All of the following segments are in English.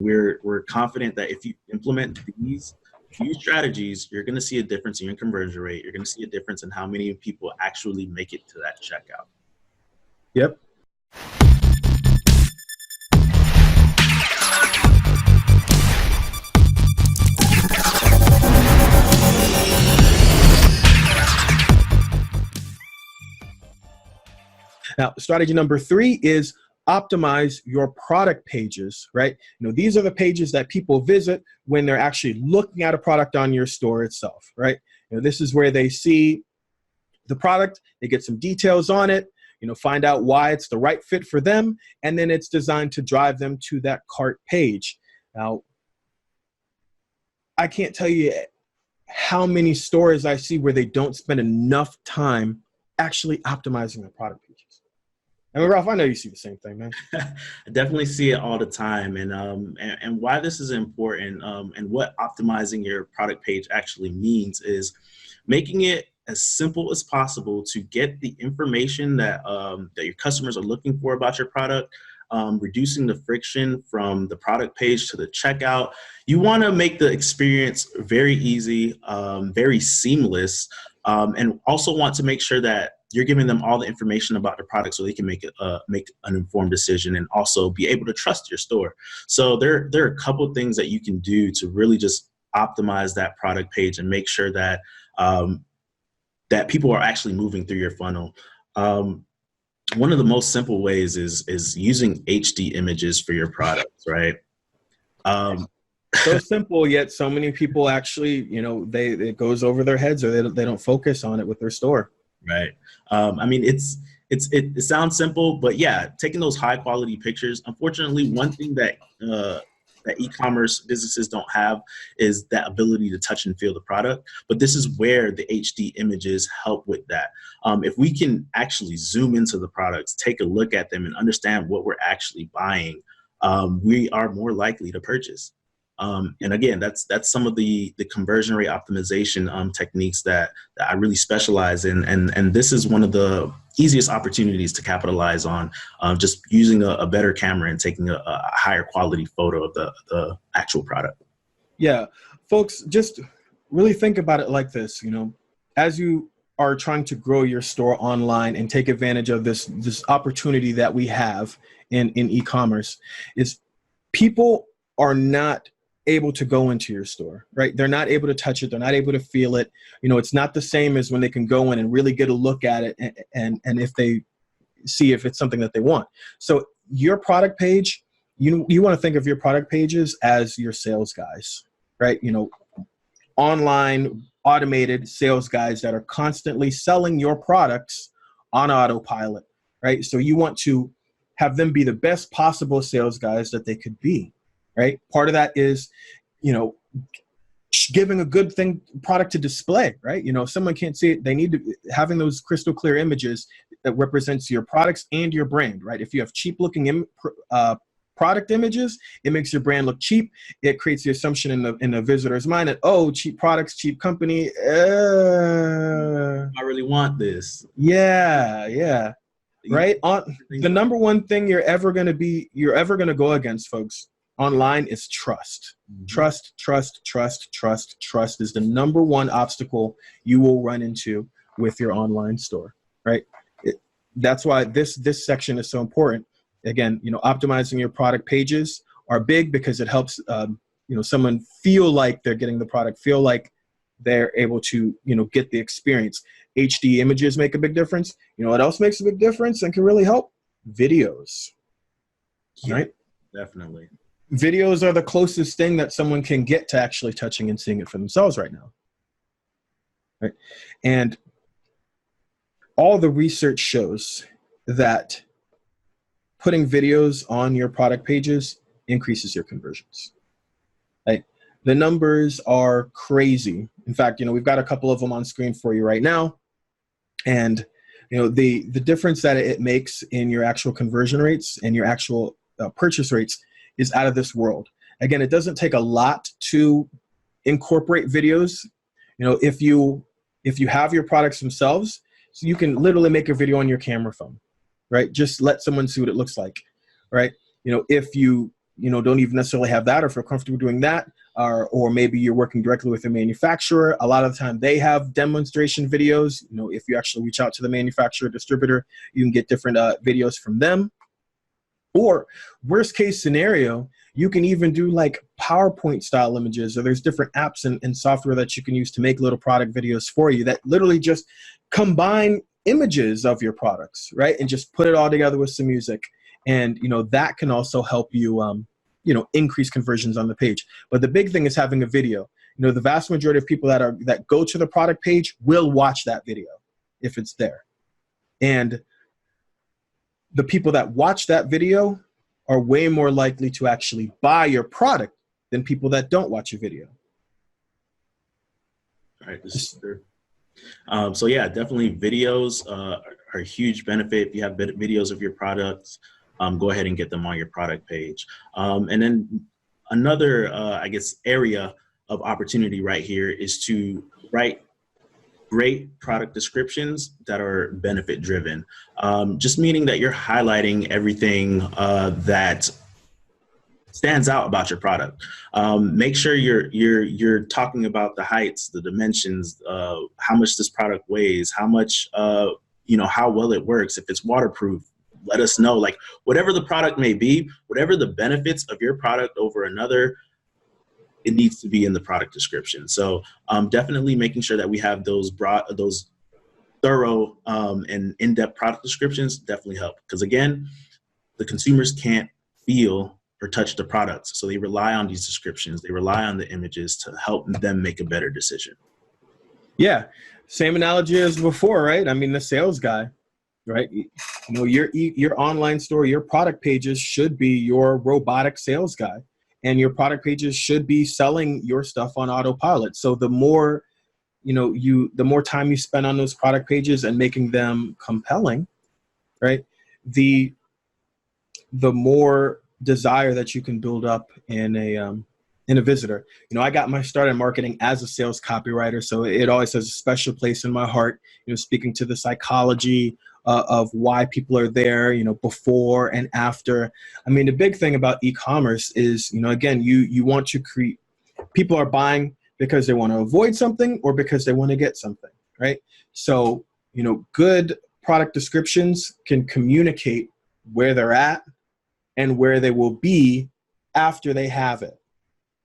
We're confident that if you implement these few strategies, you're going to see a difference in your conversion rate. You're going to see a difference in how many people actually make it to that checkout. Yep. Now, strategy number 3 is optimize your product pages, right? These are the pages that people visit when they're actually looking at a product on your store itself, right? This is where they see the product, they get some details on it, find out why it's the right fit for them, and then it's designed to drive them to that cart page. Now, I can't tell you how many stores I see where they don't spend enough time actually optimizing their product pages. I mean, Ralph, I know you see the same thing, man. I definitely see it all the time, and why this is important, and what optimizing your product page actually means is making it as simple as possible to get the information that that your customers are looking for about your product, reducing the friction from the product page to the checkout. You want to make the experience very easy, very seamless, and also want to make sure that you're giving them all the information about the product so they can make an informed decision and also be able to trust your store. So there are a couple of things that you can do to really just optimize that product page and make sure that that people are actually moving through your funnel. One of the most simple ways is using HD images for your products, right? So simple, yet so many people actually, it goes over their heads, or they don't focus on it with their store. Right. I mean, it sounds simple, but yeah, taking those high quality pictures. Unfortunately, one thing that e-commerce businesses don't have is that ability to touch and feel the product. But this is where the HD images help with that. If we can actually zoom into the products, take a look at them, and understand what we're actually buying, we are more likely to purchase. And again, that's some of the conversion rate optimization techniques that I really specialize in. And this is one of the easiest opportunities to capitalize on, just using a better camera and taking a higher quality photo of the actual product. Yeah, folks, just really think about it like this. As you are trying to grow your store online and take advantage of this opportunity that we have in e-commerce, is people are not able to go into your store, right? They're not able to touch it. They're not able to feel it. It's not the same as when they can go in and really get a look at it and if they see if it's something that they want. So your product page, you want to think of your product pages as your sales guys, right? Online automated sales guys that are constantly selling your products on autopilot, right? So you want to have them be the best possible sales guys that they could be. Right. Part of that is, giving a good product to display. Right. If someone can't see it, they need to having those crystal clear images that represents your products and your brand. Right. If you have cheap looking product images, it makes your brand look cheap. It creates the assumption in the visitor's mind that, oh, cheap products, cheap company. I really want this. Yeah. Right. The number one thing you're ever going to go against, folks, online is trust. Mm-hmm. Trust is the number one obstacle you will run into with your online store, right? That's why this section is so important. Again, optimizing your product pages are big because it helps, someone feel like they're getting the product, feel like they're able to, get the experience. HD images make a big difference. What else makes a big difference and can really help? Videos, right? Definitely. Videos are the closest thing that someone can get to actually touching and seeing it for themselves right now. Right? And all the research shows that putting videos on your product pages increases your conversions. Right? The numbers are crazy. In fact, we've got a couple of them on screen for you right now. And the difference that it makes in your actual conversion rates and your actual purchase rates is out of this world. Again, it doesn't take a lot to incorporate videos. If you have your products themselves, so you can literally make a video on your camera phone, right? Just let someone see what it looks like, right? If you don't even necessarily have that or feel comfortable doing that, or maybe you're working directly with a manufacturer. A lot of the time they have demonstration videos. If you actually reach out to the manufacturer, distributor, you can get different videos from them. Or worst case scenario, you can even do like PowerPoint style images, or there's different apps and software that you can use to make little product videos for you that literally just combine images of your products, right? And just put it all together with some music. And, that can also help you, increase conversions on the page. But the big thing is having a video. The vast majority of people that go to the product page will watch that video if it's there. And the people that watch that video are way more likely to actually buy your product than people that don't watch a video. All right, this is true. So yeah, definitely videos are a huge benefit. If you have videos of your products, go ahead and get them on your product page. And then another, area of opportunity right here is to write great product descriptions that are benefit driven. Just meaning that you're highlighting everything that stands out about your product. Make sure you're talking about the heights, the dimensions, how much this product weighs, how much how well it works, if it's waterproof. Let us know, like whatever the product may be, whatever the benefits of your product over another, it needs to be in the product description. So definitely making sure that we have those thorough and in-depth product descriptions definitely help. Because again, the consumers can't feel or touch the products. So they rely on these descriptions. They rely on the images to help them make a better decision. Yeah. Same analogy as before, right? I mean, the sales guy, right? Your online store, your product pages should be your robotic sales guy. And your product pages should be selling your stuff on autopilot. So the more, the more time you spend on those product pages and making them compelling, right? The more desire that you can build up in a visitor. I got my start in marketing as a sales copywriter, so it always has a special place in my heart. Speaking to the psychology of why people are there, before and after. I mean, the big thing about e-commerce is, again, you want to create, people are buying because they want to avoid something or because they want to get something, right? So, good product descriptions can communicate where they're at and where they will be after they have it,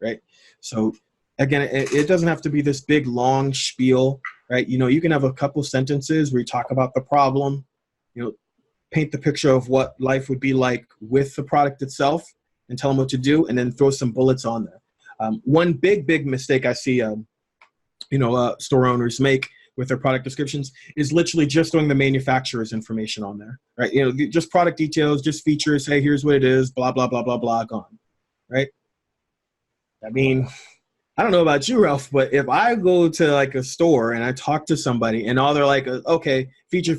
right? So again, it doesn't have to be this big, long spiel, right? You can have a couple sentences where you talk about the problem, paint the picture of what life would be like with the product itself and tell them what to do, and then throw some bullets on there. One big mistake I see, store owners make with their product descriptions is literally just throwing the manufacturer's information on there, right? Just product details, just features. Hey, here's what it is, blah, blah, blah, blah, blah, gone, right? I mean, I don't know about you, Ralph, but if I go to like a store and I talk to somebody and all they're like, okay, feature,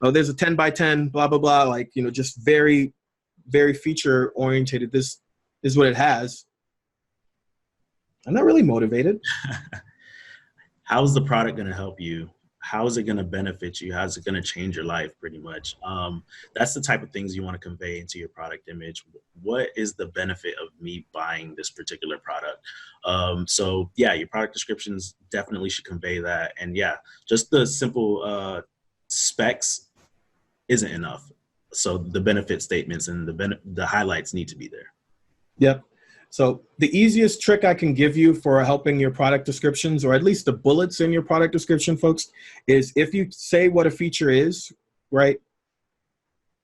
oh, there's a 10 by 10, blah, blah, blah, like, just very, very feature orientated. This is what it has. I'm not really motivated. How's the product going to help you? How is it going to benefit you? How's it going to change your life, pretty much? That's the type of things you want to convey into your product image. What is the benefit of me buying this particular product? So yeah, your product descriptions definitely should convey that. And yeah, just the simple specs isn't enough. So the benefit statements and the highlights need to be there. Yep. So the easiest trick I can give you for helping your product descriptions, or at least the bullets in your product description, folks, is if you say what a feature is, right,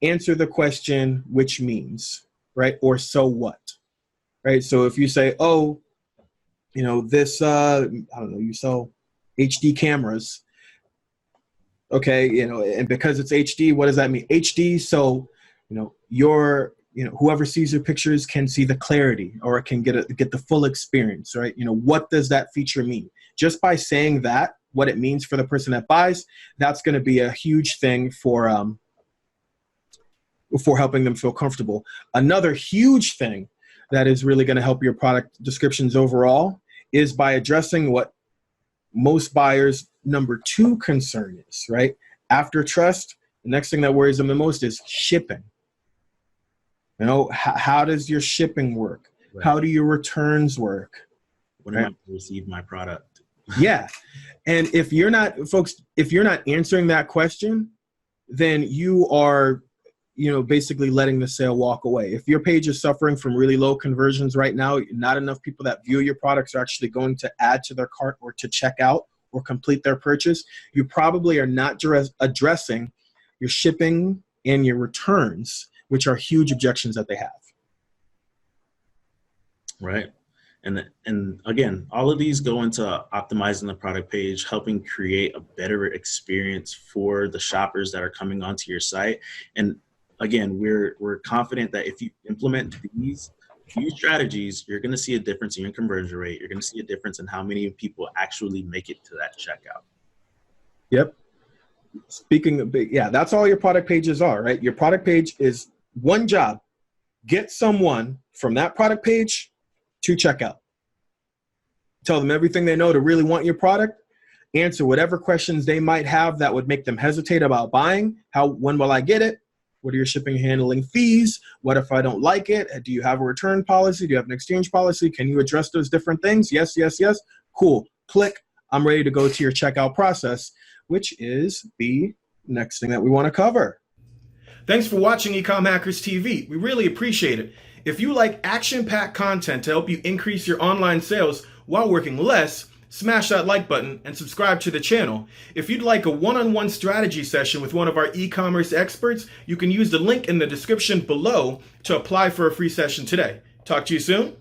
answer the question, which means, right, or so what, right? So if you say, oh, this, I don't know, you sell HD cameras, okay, and because it's HD, what does that mean? HD, so, whoever sees your pictures can see the clarity, or it can get the full experience, right? What does that feature mean? Just by saying that, what it means for the person that buys, that's going to be a huge thing for helping them feel comfortable. Another huge thing that is really going to help your product descriptions overall is by addressing what most buyers' number 2 concern is, right? After trust, the next thing that worries them the most is shipping. You know, how does your shipping work? Right. How do your returns work? When am I going to receive my product? Yeah. And if you're not, folks, if you're not answering that question, then you are, basically letting the sale walk away. If your page is suffering from really low conversions right now, not enough people that view your products are actually going to add to their cart or to check out or complete their purchase, you probably are not addressing your shipping and your returns, which are huge objections that they have. Right. And again, all of these go into optimizing the product page, helping create a better experience for the shoppers that are coming onto your site. And again, we're confident that if you implement these few strategies, you're going to see a difference in your conversion rate. You're going to see a difference in how many people actually make it to that checkout. Yep. Speaking of that's all your product pages are, right? Your product page is one job. Get someone from that product page to checkout. Tell them everything they know to really want your product. Answer whatever questions they might have that would make them hesitate about buying. When will I get it? What are your shipping and handling fees? What if I don't like it? Do you have a return policy? Do you have an exchange policy? Can you address those different things? Yes, yes, yes. Cool. Click. I'm ready to go to your checkout process, which is the next thing that we want to cover. Thanks for watching eCom Hackers TV. We really appreciate it. If you like action-packed content to help you increase your online sales while working less, smash that like button and subscribe to the channel. If you'd like a one-on-one strategy session with one of our e-commerce experts, you can use the link in the description below to apply for a free session today. Talk to you soon.